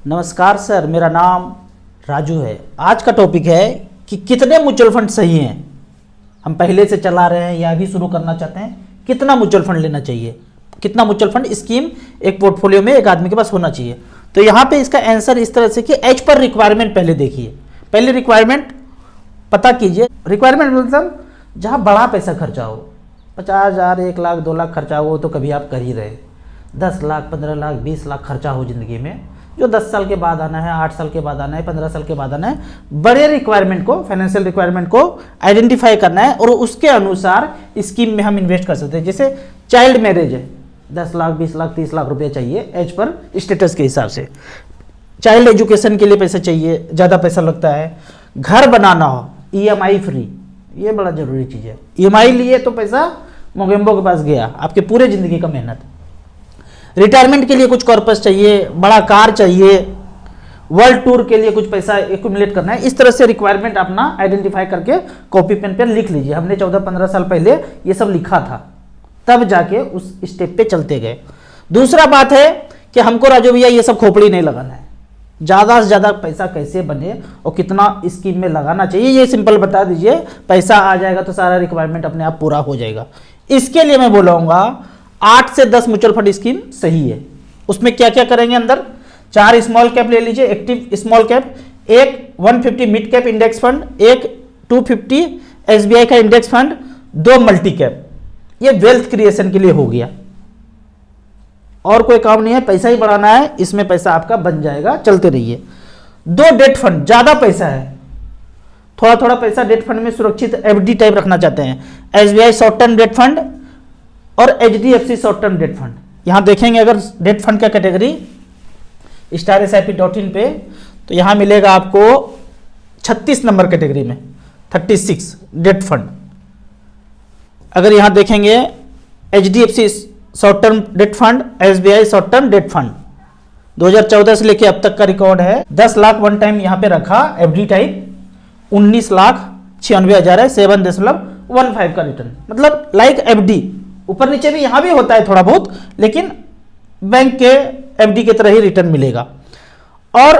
नमस्कार सर, मेरा नाम राजू है। आज का टॉपिक है कि कितने म्यूचुअल फंड सही हैं। हम पहले से चला रहे हैं या अभी शुरू करना चाहते हैं, कितना म्यूचुअल फंड लेना चाहिए, कितना म्यूचुअल फंड स्कीम एक पोर्टफोलियो में एक आदमी के पास होना चाहिए। तो यहाँ पे इसका आंसर इस तरह से कि एज पर रिक्वायरमेंट पहले देखिए। पहले रिक्वायरमेंट पता कीजिए। रिक्वायरमेंट मतलब जहाँ बड़ा पैसा खर्चा हो, 50,000, 1 लाख, 2 लाख खर्चा हो तो कभी आप कर ही रहे। 10 लाख, 15 लाख, 20 लाख खर्चा हो ज़िंदगी में, जो 10 साल के बाद आना है, 8 साल के बाद आना है, 15 साल के बाद आना है। बड़े रिक्वायरमेंट को, फाइनेंशियल रिक्वायरमेंट को आइडेंटिफाई करना है और उसके अनुसार स्कीम में हम इन्वेस्ट कर सकते हैं। जैसे चाइल्ड मैरिज है, 10 लाख, 20 लाख, 30 लाख रुपये चाहिए एज पर स्टेटस के हिसाब से। चाइल्ड एजुकेशन के लिए पैसा चाहिए, ज़्यादा पैसा लगता है। घर बनाना हो, EMI फ्री, ये बड़ा ज़रूरी चीज़ है। EMI लिए तो पैसा मोगेम्बो के पास गया, आपके पूरे ज़िंदगी का मेहनत। रिटायरमेंट के लिए कुछ कॉर्पस चाहिए, बड़ा कार चाहिए, वर्ल्ड टूर के लिए कुछ पैसा एक्यूमुलेट करना है। इस तरह से रिक्वायरमेंट अपना आइडेंटिफाई करके कॉपी पेन पर लिख लीजिए। हमने 14-15 साल पहले ये सब लिखा था, तब जाके उस स्टेप पे चलते गए। दूसरा बात है कि हमको राजू भैया ये सब खोपड़ी नहीं लगाना है। ज़्यादा से ज़्यादा पैसा कैसे बने और कितना स्कीम में लगाना चाहिए, ये सिंपल बता दीजिए। पैसा आ जाएगा तो सारा रिक्वायरमेंट अपने आप पूरा हो जाएगा। इसके लिए मैं बोलूँगा 8 से 10 म्यूचुअल फंड स्कीम सही है। उसमें क्या क्या करेंगे, अंदर 4 स्मॉल कैप ले लीजिए, एक्टिव स्मॉल कैप, एक 150 मिड कैप इंडेक्स फंड, एक 250 SBI का इंडेक्स फंड, 2 मल्टी कैप। ये वेल्थ क्रिएशन के लिए हो गया, और कोई काम नहीं है, पैसा ही बढ़ाना है, इसमें पैसा आपका बन जाएगा, चलते रहिए। 2 डेट फंड, ज़्यादा पैसा है, थोड़ा थोड़ा पैसा डेट फंड में सुरक्षित FD टाइप रखना चाहते हैं, SBI short term debt fund और HDFC short term debt fund. यहाँ देखेंगे अगर डेट फंड का कैटेगरी StarSIP.in पे, तो यहाँ मिलेगा आपको 36 नंबर कैटेगरी में 36 डेट फंड। अगर यहाँ देखेंगे HDFC short term debt fund, SBI short term debt fund, 2014 से लेके अब तक का रिकॉर्ड है। 10 लाख वन टाइम यहाँ पे रखा FD टाइप, 19,96,000 है, 7.15 का रिटर्न, मतलब लाइक FD। ऊपर नीचे भी यहाँ भी होता है थोड़ा बहुत, लेकिन बैंक के FD की तरह ही रिटर्न मिलेगा। और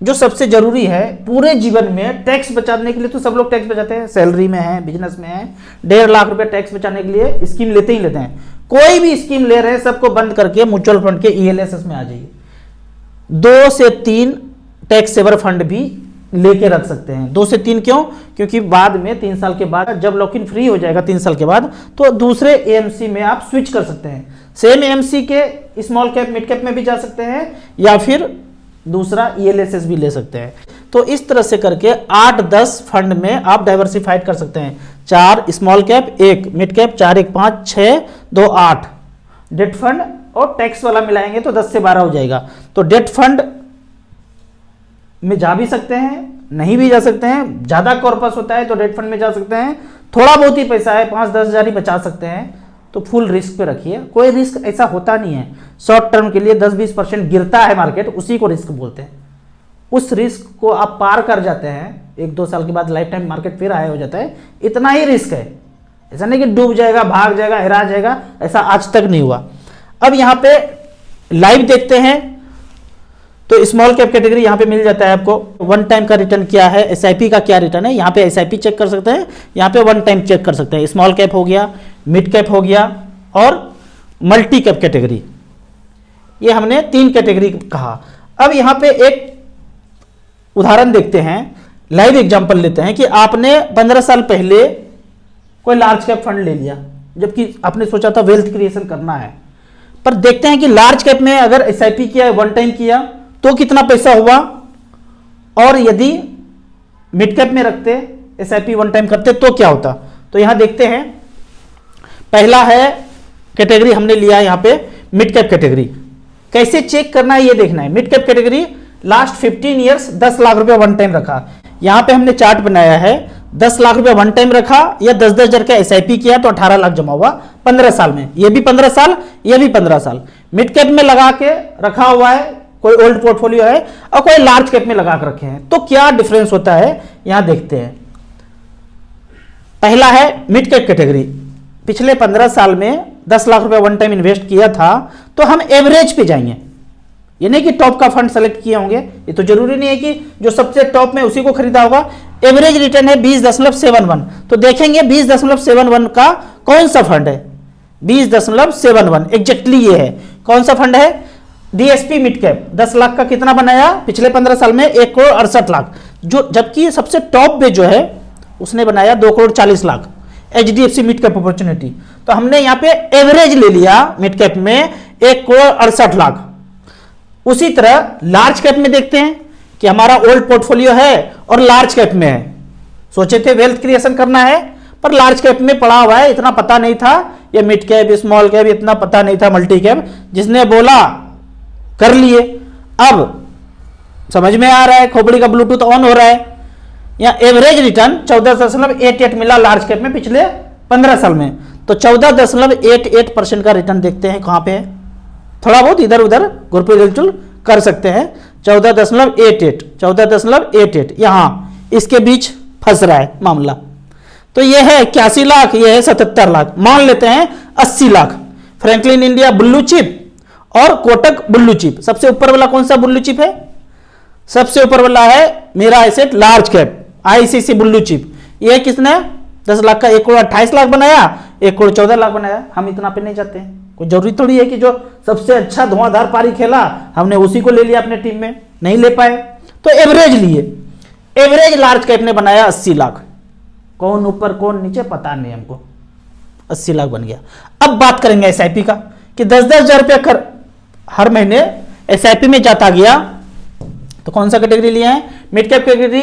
जो सबसे जरूरी है पूरे जीवन में, टैक्स बचाने के लिए तो सब लोग टैक्स बचाते हैं, सैलरी में है, बिजनेस में है, 1.5 लाख रुपए टैक्स बचाने के लिए स्कीम लेते ही लेते हैं। कोई भी स्कीम ले रहे हैं, सबको बंद करके म्यूचुअल फंड के ELSS में आ जाइए। 2 से 3 टैक्स सेवर फंड भी लेके रख सकते हैं। 2 से 3 क्यों? क्योंकि बाद में 3 साल के बाद जब लॉक इन फ्री हो जाएगा 3 साल के बाद, तो दूसरे AMC में आप स्विच कर सकते हैं। सेम AMC के स्मॉल कैप मिड कैप में भी जा सकते हैं, या फिर दूसरा ELSS भी ले सकते हैं। तो इस तरह से करके 8-10 फंड में आप डाइवर्सिफाइड कर सकते हैं। 4 small cap, 1 mid cap, 4 1 5 6 2 8 debt fund, और टैक्स वाला मिलाएंगे तो 10 से 12 हो जाएगा। तो डेट फंड में जा भी सकते हैं, नहीं भी जा सकते हैं। ज़्यादा कॉर्पस होता है तो डेट फंड में जा सकते हैं। थोड़ा बहुत ही पैसा है, 5-10 हज़ार ही बचा सकते हैं, तो फुल रिस्क पे रखिए। कोई रिस्क ऐसा होता नहीं है। शॉर्ट टर्म के लिए 10-20% गिरता है मार्केट, उसी को रिस्क बोलते हैं। उस रिस्क को आप पार कर जाते हैं, 1-2 साल के बाद लाइफ टाइम मार्केट फिर हाई हो जाता है, इतना ही रिस्क है। ऐसा नहीं कि डूब जाएगा, भाग जाएगा, हेरा जाएगा, ऐसा आज तक नहीं हुआ। अब यहाँ पे लाइव देखते हैं तो स्मॉल कैप कैटेगरी यहाँ पे मिल जाता है आपको। 1 टाइम का रिटर्न क्या है, SIP का क्या रिटर्न है, यहाँ पे SIP चेक कर सकते हैं, यहाँ पे 1 टाइम चेक कर सकते हैं। स्मॉल कैप हो गया, मिड कैप हो गया, और मल्टी कैप कैटेगरी। ये हमने 3 कैटेगरी कहा। अब यहाँ पे एक उदाहरण देखते हैं, लाइव एग्जांपल लेते हैं कि आपने 15 साल पहले कोई लार्ज कैप फंड ले लिया, जबकि आपने सोचा था वेल्थ क्रिएशन करना है, पर देखते हैं कि लार्ज कैप में अगर SIP किया, 1 टाइम किया तो कितना पैसा हुआ, और यदि मिड कैप में रखते, SIP 1 टाइम करते तो क्या होता। तो यहां देखते हैं, पहला है कैटेगरी हमने लिया यहां पे मिड कैप कैटेगरी। कैसे चेक करना है ये देखना है। Mid cap category last 15 years 10 lakh रुपया 1 टाइम रखा। यहां पे हमने चार्ट बनाया है, 10 लाख रुपया 1 टाइम रखा या 10-10 हज़ार का SIP किया तो 18 लाख जमा हुआ 15 साल में। ये भी 15 साल, ये भी 15 साल। मिड कैप में लगा के रखा हुआ है, कोई ओल्ड पोर्टफोलियो है, और कोई लार्ज कैप में लगा के रखे हैं, तो क्या डिफरेंस होता है यहां देखते हैं। पहला है मिड कैप कैटेगरी। पिछले 15 साल में 10 लाख रुपए 1 टाइम इन्वेस्ट किया था, तो हम एवरेज पे जाएंगे। ये नहीं कि टॉप का फंड सेलेक्ट किए होंगे, ये तो जरूरी नहीं है कि जो सबसे टॉप में उसी को खरीदा होगा। एवरेज रिटर्न है 20.71, तो देखेंगे 20.71 का कौन सा फंड है। 20.71 एग्जैक्टली ये है। कौन सा फंड है? DSP mid cap. 10 लाख का कितना बनाया पिछले 15 साल में? 1,68,00,000। जो जबकि सबसे टॉप पे जो है उसने बनाया 2,40,00,000 एचडीएफसी मिड कैप अपॉर्चुनिटी। तो हमने यहाँ पे एवरेज ले लिया मिड कैप में 1,68,00,000। उसी तरह लार्ज कैप में देखते हैं कि हमारा ओल्ड पोर्टफोलियो है और लार्ज कैप में है। सोचे थे वेल्थ क्रिएशन करना है पर लार्ज कैप में पड़ा हुआ है, इतना पता नहीं था। ये मिड कैप, स्मॉल कैप इतना पता नहीं था, मल्टी कैप जिसने बोला कर लिए। अब समझ में आ रहा है, खोपड़ी का ब्लूटूथ ऑन हो रहा है। यहाँ एवरेज रिटर्न 14.88 मिला लार्ज कैप में पिछले 15 साल में। तो 14.88% का रिटर्न देखते हैं कहां पे है। थोड़ा बहुत इधर उधर गुरपुल कर सकते हैं। 14.88 यहां इसके बीच फंस रहा है मामला। तो यह है 81 लाख, यह है 77 लाख, मान लेते हैं 80 lakh. Franklin India blue chip और कोटक ब्लू चिप। सबसे ऊपर वाला कौन सा ब्लू चिप है? सबसे ऊपर वाला है मेरा asset large cap ICC blue chip. यह किसने 10 लाख का 1,28,00,000 बनाया, 1,14,00,000 बनाया। हम इतना पे नहीं जाते हैं, कोई जरूरी थोड़ी है कि जो सबसे अच्छा धुआंधार पारी खेला हमने उसी को ले लिया अपने टीम में, नहीं ले पाए तो एवरेज लिए। एवरेज लार्ज कैप ने बनाया 80 लाख। कौन ऊपर कौन नीचे पता नहीं हमको, 80 लाख बन गया। अब बात करेंगे एसआईपी का कि 10-10 हजार रुपया हर महीने एसआईपी में जाता गया। तो कौन सा कैटेगरी लिया है? मिड कैप कैटेगरी,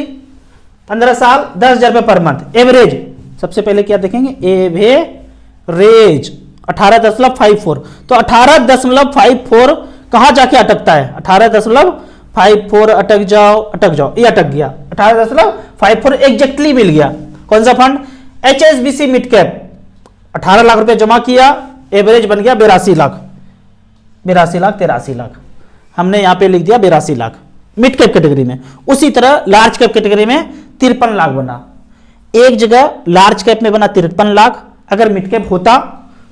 15 साल 10,000 रुपये पर मंथ एवरेज। सबसे पहले क्या देखेंगे? एवरेज 18.54। तो 18.54 कहां जाके अटकता है? 18.54 अटक जाओ, ये अटक गया। 18.54 एग्जैक्टली मिल गया। कौन सा fund? HSBC mid cap. 18 lakh रुपए जमा किया, एवरेज बन गया 82 लाख, 83 लाख। हमने यहां पे लिख दिया 82 लाख मिड कैप कैटेगरी में। उसी तरह लार्ज कैप कैटेगरी में 53 लाख बना। एक जगह लार्ज कैप में बना 53 लाख, अगर मिड कैप होता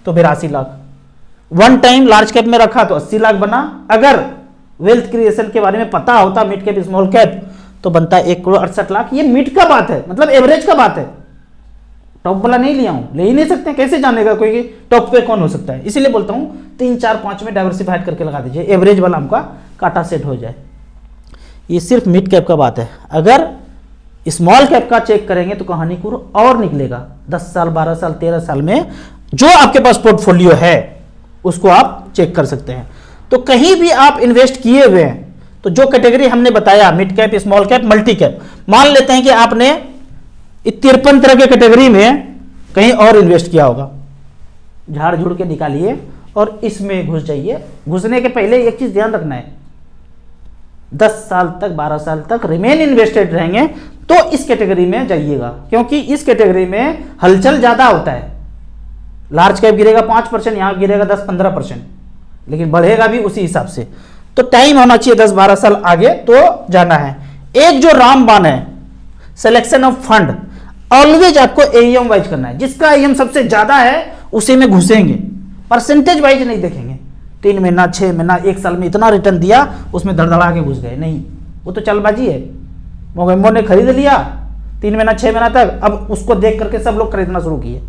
तो 82 lakh. One time large cap में रखा तो 80 लाख बना। अगर वेल्थ क्रिएशन के बारे में पता होता मिड कैप स्मॉल कैप तो बनता 1,68,00,000। ये मिड का बात है, मतलब एवरेज का बात है। टॉप वाला नहीं लिया हूं, ले ही नहीं सकते, कैसे जानेगा कोई कि टॉप पे कौन हो सकता है। इसीलिए बोलता हूं 3, 4, 5 में डाइवर्सिफाइड करके लगा दीजिए, एवरेज वाला हमका काटा सेट हो जाए। ये सिर्फ मिड कैप का बात है। अगर स्मॉल कैप का चेक करेंगे तो कहानी को और निकलेगा। 10 साल 12 साल 13 साल में जो आपके पास पोर्टफोलियो है उसको आप चेक कर सकते हैं। तो कहीं भी आप इन्वेस्ट किए हुए हैं तो जो कैटेगरी हमने बताया mid cap, small cap, multi cap, मान लेते हैं कि आपने 53 तरह के कैटेगरी में कहीं और इन्वेस्ट किया होगा, झाड़ झूड़ के निकालिए और इसमें घुस जाइए। घुसने के पहले एक चीज ध्यान रखना है, 10 साल तक 12 साल तक रिमेन इन्वेस्टेड रहेंगे तो इस कैटेगरी में जाइएगा, क्योंकि इस कैटेगरी में हलचल ज्यादा होता है। लार्ज कैप गिरेगा 5%, यहां गिरेगा 10-15%, लेकिन बढ़ेगा भी उसी हिसाब से। तो टाइम होना चाहिए 10-12 साल आगे तो जाना है। एक जो रामबाण है सिलेक्शन ऑफ फंड, ऑलवेज आपको एईएम वाइज करना है। जिसका एईएम सबसे ज्यादा है उसी में घुसेंगे, परसेंटेज वाइज नहीं देखेंगे। 3 महीना 6 महीना 1 साल में इतना रिटर्न दिया उसमें धड़धड़ा के घुस गए, नहीं, वो तो चलबाजी है। मोगेम्बो ने खरीद लिया 3 महीना 6 महीना तक, अब उसको देख करके सब लोग खरीदना शुरू किए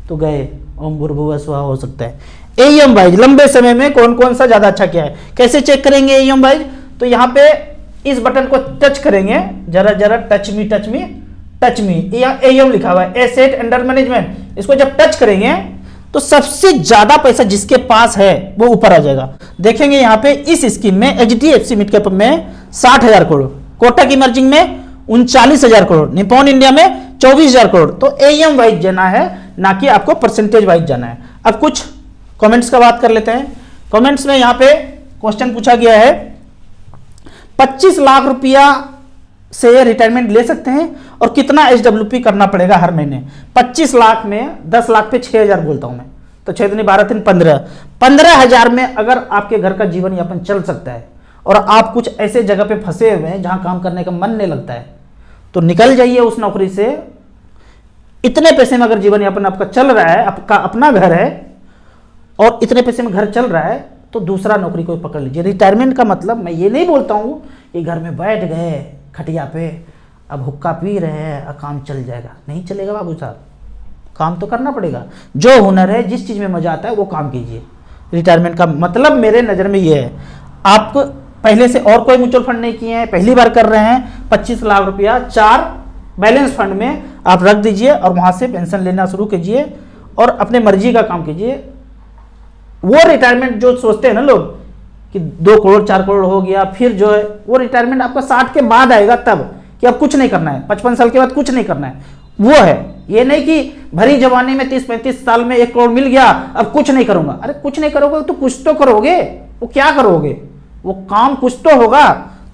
तो गए, ओम भूर्भुवः स्वः हो सकता है। एईएम वाइज लंबे समय में कौन कौन सा ज्यादा अच्छा किया है, कैसे चेक करेंगे एईएम वाइज? तो यहाँ पे इस बटन को टच करेंगे, जरा जरा टच मी, या एईएम लिखा हुआ है एसेट अंडर मैनेजमेंट। इसको जब टच करेंगे तो सबसे ज्यादा पैसा जिसके पास है वो ऊपर आ जाएगा। देखेंगे यहाँ पे इस स्कीम में एचडीएफसी मिड कैप में 60,000 करोड़, कोटक इमर्जिंग में 39,000 करोड़, निप्पॉन इंडिया में 24,000 करोड़। तो एईएम वाइज जाना है, ना कि आपको परसेंटेज वाइज जाना है। अब कुछ कमेंट्स का बात कर लेते हैं। कमेंट्स में यहाँ पे क्वेश्चन पूछा गया है 25 लाख रुपया से रिटायरमेंट ले सकते हैं और कितना एसडब्ल्यूपी करना पड़ेगा हर महीने? 25 लाख में 10 लाख पे 6,000 बोलता हूं मैं, तो 6 दूनी 12 3 15,000 में अगर आपके घर का जीवन यापन चल सकता है और आप कुछ ऐसे जगह पे फंसे हुए हैं जहां काम करने का मन नहीं लगता है तो निकल जाइए उस नौकरी से। इतने पैसे में अगर जीवन यापन आपका चल रहा है, आपका अपना घर है और इतने पैसे में घर चल रहा है तो दूसरा नौकरी कोई पकड़ लीजिए। रिटायरमेंट का मतलब मैं ये नहीं बोलता हूँ कि घर में बैठ गए खटिया पे, अब हुक्का पी रहे हैं और काम चल जाएगा, नहीं चलेगा बाबू साहब, काम तो करना पड़ेगा। जो हुनर है, जिस चीज़ में मज़ा आता है वो काम कीजिए। रिटायरमेंट का मतलब मेरे नज़र में ये है, आप पहले से और कोई म्यूचुअल फंड नहीं किए हैं, पहली बार कर रहे हैं, 25 लाख रुपया 4 बैलेंस फंड में आप रख दीजिए और वहाँ से पेंशन लेना शुरू कीजिए और अपने मर्जी का काम कीजिए। वो रिटायरमेंट जो सोचते हैं ना लोग कि 2 करोड़ 4 करोड़ हो गया, फिर जो है वो रिटायरमेंट आपका 60 के बाद आएगा, तब कि अब कुछ नहीं करना है, 55 साल के बाद कुछ नहीं करना है, वो है। ये नहीं कि भरी जवानी में 30-35 साल में 1 करोड़ मिल गया अब कुछ नहीं करूंगा। अरे कुछ नहीं करोगे तो कुछ तो करोगे, वो क्या करोगे, वो काम कुछ तो होगा।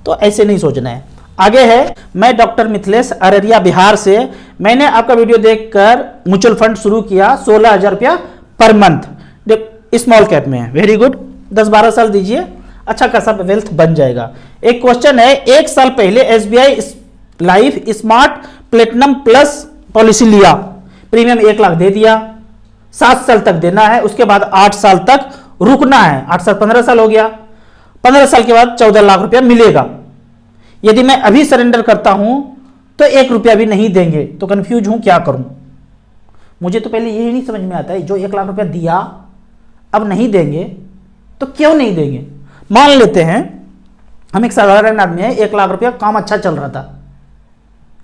तो ऐसे नहीं सोचना है। आगे है, मैं डॉक्टर मिथिलेश अररिया बिहार से, मैंने आपका वीडियो देखकर म्यूचुअल फंड शुरू किया, 16,000 रुपया पर मंथ, स्मॉल कैप में है। वेरी गुड, 10-12 साल दीजिए, अच्छा खासा वेल्थ बन जाएगा। एक क्वेश्चन है, 1 साल पहले SBI life smart platinum plus policy लिया, प्रीमियम 1 लाख दे दिया, 7 साल तक देना है, उसके बाद 8 साल तक रुकना है, 8 साल 15 साल हो गया, 15 साल के बाद 14 लाख रुपया मिलेगा। यदि मैं अभी सरेंडर करता हूं तो 1 रुपया भी नहीं देंगे, तो कंफ्यूज हूं क्या करूं। मुझे तो पहले यही नहीं समझ में आता है, जो 1 लाख रुपया दिया अब नहीं देंगे तो क्यों नहीं देंगे। मान लेते हैं हम एक साधारण आदमी है, 1 लाख रुपया, काम अच्छा चल रहा था,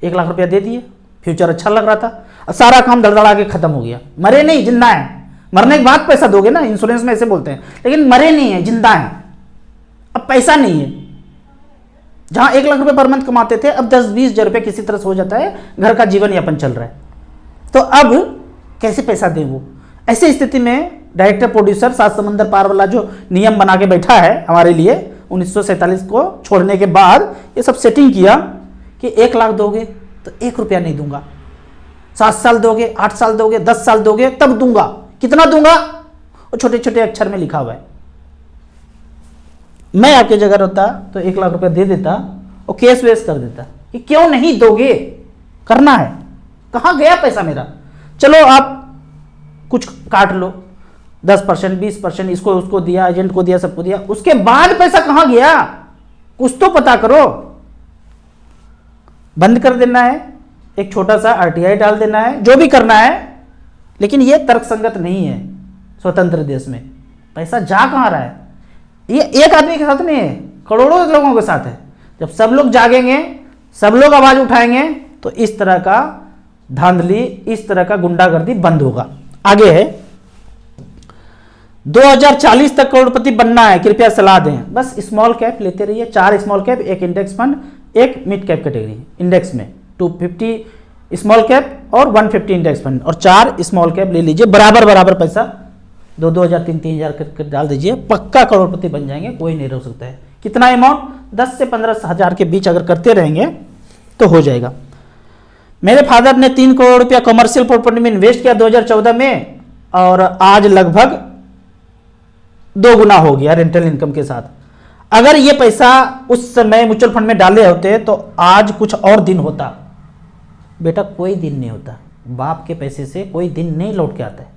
1 लाख रुपया दे दिए, फ्यूचर अच्छा लग रहा था, सारा काम धड़धड़ा के खत्म हो गया, मरे नहीं, जिंदा है। मरने के बाद पैसा दोगे ना, इंश्योरेंस में ऐसे बोलते हैं, लेकिन मरे नहीं है, जिंदा है, अब पैसा नहीं है। जहां 1 लाख रुपए पर मंथ कमाते थे, अब 10-20 हजार रुपये किसी तरह से हो जाता है, घर का जीवन यापन चल रहा है, तो अब कैसे पैसा दें वो। ऐसी स्थिति में डायरेक्टर प्रोड्यूसर 7 समंदर पार वाला जो नियम बना के बैठा है हमारे लिए, 1947 को छोड़ने के बाद ये सब सेटिंग किया कि 1 लाख दोगे तो 1 रुपया नहीं दूंगा, 7 साल दोगे, 8 साल दोगे, 10 साल दोगे तब दूंगा। कितना दूंगा वो छोटे छोटे अक्षर में लिखा हुआ है। मैं आपके जगह होता तो 1 लाख रुपया दे देता और केस वेस कर देता कि क्यों नहीं दोगे, करना है, कहां गया पैसा मेरा। चलो आप कुछ काट लो, 10%, 20%, इसको उसको दिया, एजेंट को दिया, सबको दिया, उसके बाद पैसा कहां गया कुछ तो पता करो। बंद कर देना है, एक छोटा सा RTI डाल देना है, जो भी करना है, लेकिन यह तर्कसंगत नहीं है। स्वतंत्र देश में पैसा जा कहां रहा है, ये एक आदमी के साथ नहीं है, करोड़ों लोगों के साथ है। जब सब लोग जागेंगे, सब लोग आवाज उठाएंगे, तो इस तरह का धांधली, इस तरह का गुंडागर्दी बंद होगा। आगे है, 2040 तक करोड़पति बनना है, कृपया सलाह दें। बस स्मॉल कैप लेते रहिए, 4 small cap, 1 index fund, 1 mid cap category index में, 250 स्मॉल कैप और 150 इंडेक्स फंड, और 4 स्मॉल कैप ले लीजिए, बराबर बराबर पैसा 2-2 हज़ार 3-3 हज़ार करके डाल दीजिए, पक्का करोड़पति बन जाएंगे, कोई नहीं रोक सकता है। कितना अमाउंट, 10 से 15 हज़ार के बीच अगर करते रहेंगे तो हो जाएगा। मेरे फादर ने 3 करोड़ रुपया कमर्शियल प्रॉपर्टी में इन्वेस्ट किया 2014 में, और आज लगभग 2 गुना हो गया रेंटल इनकम के साथ। अगर ये पैसा उस समय म्यूचुअल फंड में डाले होते तो आज कुछ और दिन होता। बेटा कोई दिन नहीं होता, बाप के पैसे से कोई दिन नहीं लौट के आता है।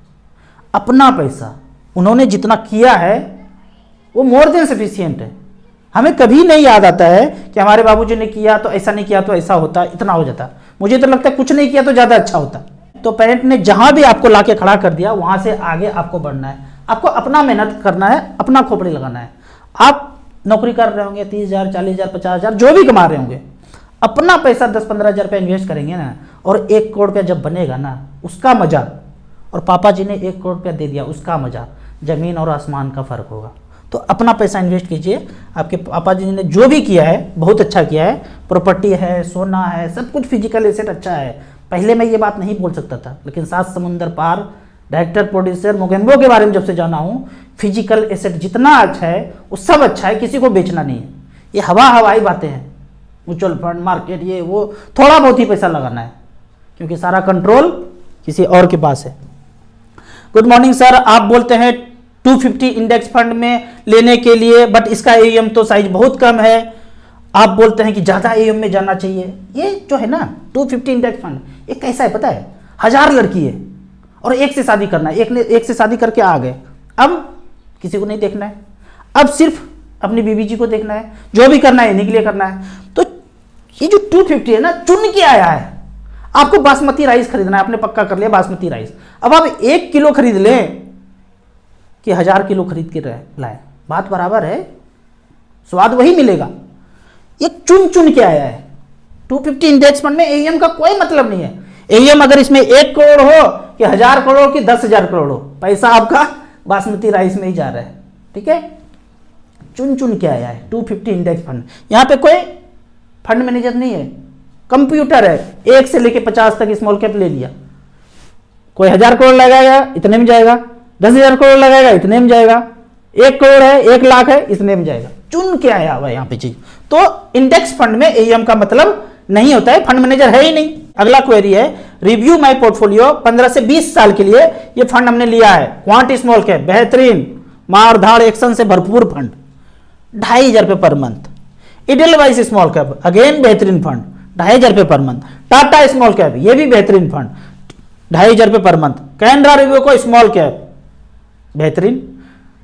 अपना पैसा उन्होंने जितना किया है वो मोर देन सफिशिएंट है। हमें कभी नहीं याद आता है कि हमारे बाबूजी ने किया तो ऐसा नहीं किया तो ऐसा होता, इतना हो जाता। मुझे तो लगता है कुछ नहीं किया तो ज़्यादा अच्छा होता। तो पेरेंट ने जहां भी आपको लाके खड़ा कर दिया, वहां से आगे आपको बढ़ना है, आपको अपना मेहनत करना है, अपना खोपड़ी लगाना है। आप नौकरी कर रहे होंगे, 30,000, 40,000, 50,000 जो भी कमा रहे होंगे, अपना पैसा 10-15 हज़ार रुपया इन्वेस्ट करेंगे ना, और 1 करोड़ रुपया जब बनेगा ना, उसका मजा, और पापा जी ने 1 करोड़ रुपया दे दिया, उसका मजा जमीन और आसमान का फर्क होगा। तो अपना पैसा इन्वेस्ट कीजिए। आपके पापा जी ने जो भी किया है बहुत अच्छा किया है, प्रॉपर्टी है, सोना है, सब कुछ फिजिकल एसेट अच्छा है। पहले मैं ये बात नहीं बोल सकता था, लेकिन 7 समुंदर पार, डायरेक्टर प्रोड्यूसर मोगेम्बो के बारे में जब से जाना हूँ, फिजिकल एसेट जितना अच्छा है वो सब अच्छा है, किसी को बेचना नहीं है। ये हवाई बातें हैं, म्यूचुअल फंड, मार्केट, ये वो, थोड़ा बहुत ही पैसा लगाना है, क्योंकि सारा कंट्रोल किसी और के पास है। गुड मॉर्निंग सर, आप बोलते हैं 250 इंडेक्स फंड में लेने के लिए, बट इसका AUM तो साइज बहुत कम है। आप बोलते हैं कि ज़्यादा AUM में जाना चाहिए। ये जो है ना 250 इंडेक्स फंड, ये कैसा है पता है, 1000 लड़की है और एक से शादी करना है, एक से शादी करके आ गए, अब किसी को नहीं देखना है। अब सिर्फ अपनी बीवी जी को देखना है, जो भी करना है इन्हीं के लिए करना है। तो ये जो 250 है ना, चुन के आया है। आपको बासमती राइस खरीदना है, आपने पक्का कर लिया बासमती राइस। अब आप 1 किलो खरीद लें कि 1000 किलो खरीद के लाए, बात बराबर है, स्वाद वही मिलेगा। ये चुन चुन के आया है। 250 इंडेक्स फंड में एईएम का कोई मतलब नहीं है। एईएम अगर इसमें 1 करोड़ हो कि 1000 करोड़ की 10,000 करोड़ हो, पैसा आपका बासमती राइस में ही जा रहा है। ठीक है, चुन चुन के आया है 250 इंडेक्स फंड। यहां पे कोई फंड मैनेजर नहीं है, कंप्यूटर है। 1 से लेके 50 तक स्मॉल कैप ले लिया। कोई 1000 करोड़ लगाएगा इतने में जाएगा, 10,000 करोड़ लगाएगा इतने में जाएगा, 1 करोड़ है, 1 लाख है, इतने में जाएगा। चुन के आया हुआ यहाँ पे चीज। तो इंडेक्स फंड में एईएम का मतलब नहीं होता है, फंड मैनेजर है ही नहीं। अगला क्वेरी है, रिव्यू माय पोर्टफोलियो 15 से 20 साल के लिए ये फंड हमने लिया है। क्वांट स्मॉल कैप बेहतरीन, मार धाड़ एक्शन से भरपूर फंड, 2,500 रुपये per month. Edelweiss small cap again बेहतरीन फंड, 2,500 रुपये per month. Tata small cap ये भी बेहतरीन फंड, 2,500 रुपये पर मंथ। कैनरा रिव्यू को स्मॉल कैप बेहतरीन,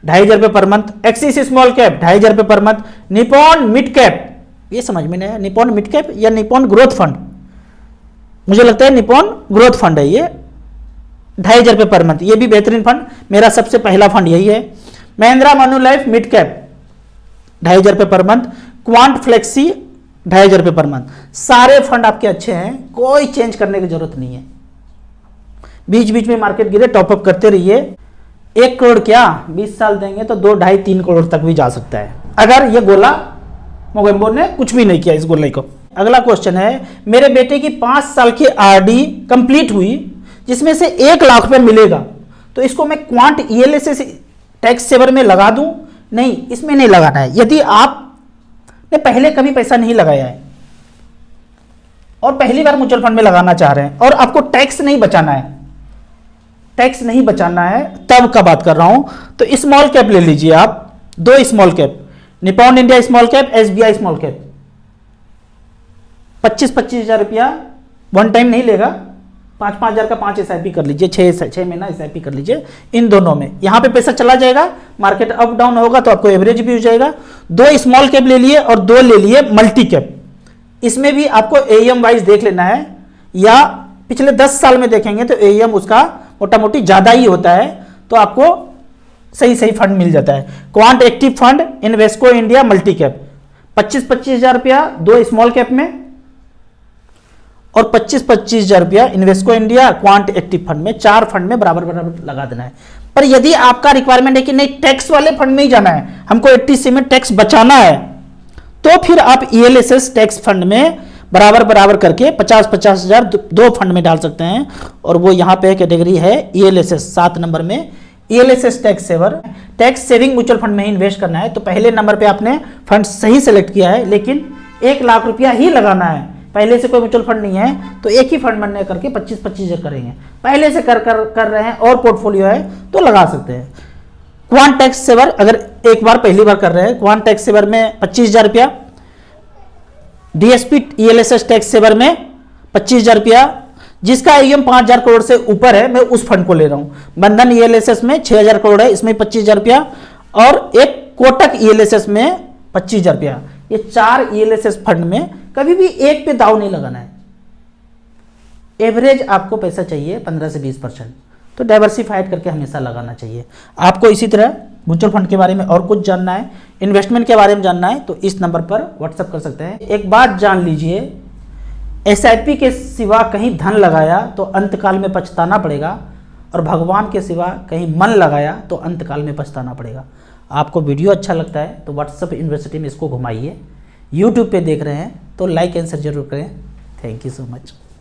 2,500 रुपये per month. Axis small cap 2,500 रुपये per month. Nippon mid cap, ये समझ में नहीं आया, निपॉन मिड कैप या निपॉन ग्रोथ फंड, मुझे लगता है निपॉन ग्रोथ फंड है ये, 2,500 रुपये पर मंथ, ये भी बेहतरीन फंड। मेरा सबसे पहला फंड यही है। महिंद्रा मान्युलाइफ मिड कैप 2,500 रुपये पर मंथ। क्वांट फ्लेक्सी 2,500 रुपये पर मंथ। सारे फंड आपके अच्छे हैं, कोई चेंज करने की जरूरत नहीं है। बीच बीच में मार्केट गिरे टॉपअप करते रहिए। 1 करोड़ क्या 20 साल देंगे तो 2, 2.5, 3 करोड़ तक भी जा सकता है, अगर ये गोला मोगेम्बो ने कुछ भी नहीं किया इस गोले को। अगला क्वेश्चन है, मेरे बेटे की 5 साल की आरडी कंप्लीट हुई जिसमें से 1 लाख रुपए मिलेगा, तो इसको मैं क्वांट ईएलएसएस टैक्स सेवर में लगा दूं? नहीं, इसमें नहीं लगाना है। यदि आपने पहले कभी पैसा नहीं लगाया है और पहली बार म्यूचुअल फंड में लगाना चाह रहे हैं और आपको टैक्स नहीं बचाना है, टैक्स नहीं बचाना है, तब का बात कर रहा हूं, तो स्मॉल कैप ले लीजिए आप, 2 small cap, Nippon India small cap, SBI small cap. 25-25 हजार रुपया वन टाइम नहीं लेगा, 5-5 हजार का 5 एसआईपी कर लीजिए, 6 महीना एसआईपी कर लीजिए। इन दोनों में यहां पे पैसा चला जाएगा, मार्केट अप डाउन होगा तो आपको एवरेज भी हो जाएगा। 2 स्मॉल कैप ले लिए और 2 ले लिए मल्टी कैप। इसमें भी आपको एईएम वाइज देख लेना है, या पिछले 10 साल में देखेंगे तो एईएम उसका मोटा मोटी ज्यादा ही होता है, तो आपको सही सही फंड मिल जाता है। Quant active fund Invesco India multi cap 25-25 हजार रुपया 2 स्मॉल कैप में और 25-25 हजार रुपया Invesco India quant active fund में, 4 फंड में बराबर बराबर लगा देना है। पर यदि आपका रिक्वायरमेंट है कि नहीं टैक्स वाले फंड में ही जाना है, हमको 80C में टैक्स बचाना है, तो फिर आप ईएलएसएस टैक्स फंड में बराबर बराबर करके 50-50 हजार 2 फंड में डाल सकते हैं। और वो यहाँ पे कैटेगरी है ईएलएसएस 7 नंबर में, ELSS tax saver. Tax saving mutual fund में ही इन्वेस्ट करना है, तो पहले नंबर पे आपने फंड सही सेलेक्ट किया है, लेकिन 1 लाख रुपया ही लगाना है। पहले से कोई म्यूचुअल फंड नहीं है तो एक ही फंड बनने करके 25-25 हजार करेंगे। पहले से कर रहे हैं और पोर्टफोलियो है तो लगा सकते हैं। क्वांट टैक्स सेवर अगर एक बार पहली बार कर रहे हैं, क्वांट टैक्स सेवर में 25 हजार रुपया, डीएसपी ईएलएसएस टैक्स सेवर में 25 हजार रुपया, जिसका एईएम 5,000 करोड़ से ऊपर है मैं उस फंड को ले रहा हूं। बंधन ईएलएसएस में 6,000 करोड़ है, इसमें 25,000 रुपया, और एक कोटक ईएलएसएस में 25,000 रुपया। ये 4 ईएलएसएस फंड में कभी भी एक पे दाव नहीं लगाना है। एवरेज आपको पैसा चाहिए 15 से 20%, तो डाइवर्सिफाइड करके हमेशा लगाना चाहिए। आपको इसी तरह म्यूचुअल फंड के बारे में और कुछ जानना है, इन्वेस्टमेंट के बारे में जानना है, तो इस नंबर पर व्हाट्सएप कर सकते हैं। एक बात जान लीजिए, एसआईपी के सिवा कहीं धन लगाया तो अंतकाल में पछताना पड़ेगा, और भगवान के सिवा कहीं मन लगाया तो अंतकाल में पछताना पड़ेगा। आपको वीडियो अच्छा लगता है तो व्हाट्सएप यूनिवर्सिटी में इसको घुमाइए। यूट्यूब पे देख रहे हैं तो लाइक एंड शेयर जरूर करें। Thank you so much.